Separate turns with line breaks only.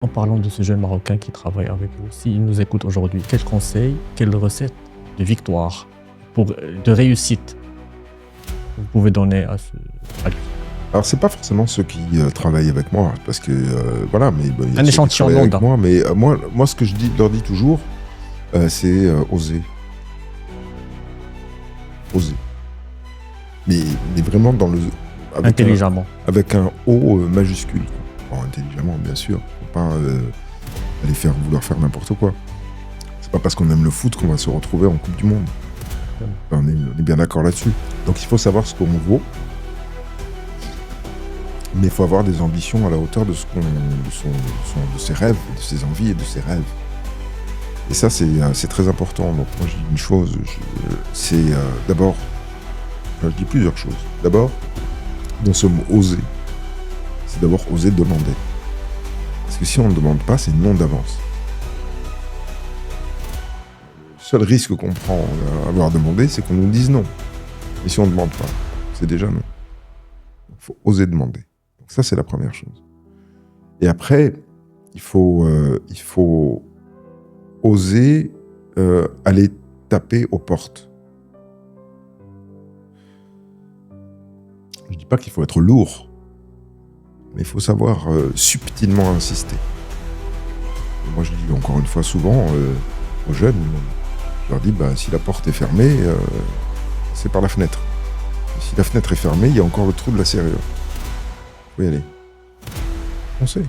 En parlant de ce jeune Marocain qui travaille avec vous, s'il nous écoute aujourd'hui, quels conseils, quelles recettes de victoire, de réussite vous pouvez donner à lui?
Alors, c'est pas forcément ceux qui travaillent avec moi, parce que voilà, mais il y a
Un
ceux qui
échantillon
travaillent avec
lambda.
moi, mais moi, ce que leur dis toujours, c'est oser. Oser. Mais vraiment
Intelligemment.
avec un O majuscule. Bon, intelligemment, bien sûr. Faut pas vouloir faire n'importe quoi. C'est pas parce qu'on aime le foot qu'on va se retrouver en Coupe du Monde. On est bien d'accord là-dessus. Donc il faut savoir ce qu'on vaut. Mais il faut avoir des ambitions à la hauteur de de ses rêves, de ses envies et de ses rêves. Et ça, c'est très important. Donc moi, je dis une chose, c'est d'abord, je dis plusieurs choses. D'abord, dans ce mot oser, c'est d'abord oser demander. Parce que si on ne demande pas, c'est non d'avance. Le seul risque qu'on prend à avoir demandé, c'est qu'on nous dise non. Et si on ne demande pas, c'est déjà non. Il faut oser demander. Donc ça, c'est la première chose. Et après, il faut oser aller taper aux portes. Je ne dis pas qu'il faut être lourd, mais il faut savoir subtilement insister. Et moi, je dis encore une fois souvent aux jeunes, je leur dis, si la porte est fermée, c'est par la fenêtre. Et si la fenêtre est fermée, il y a encore le trou de la serrure. Il faut y aller. Foncez.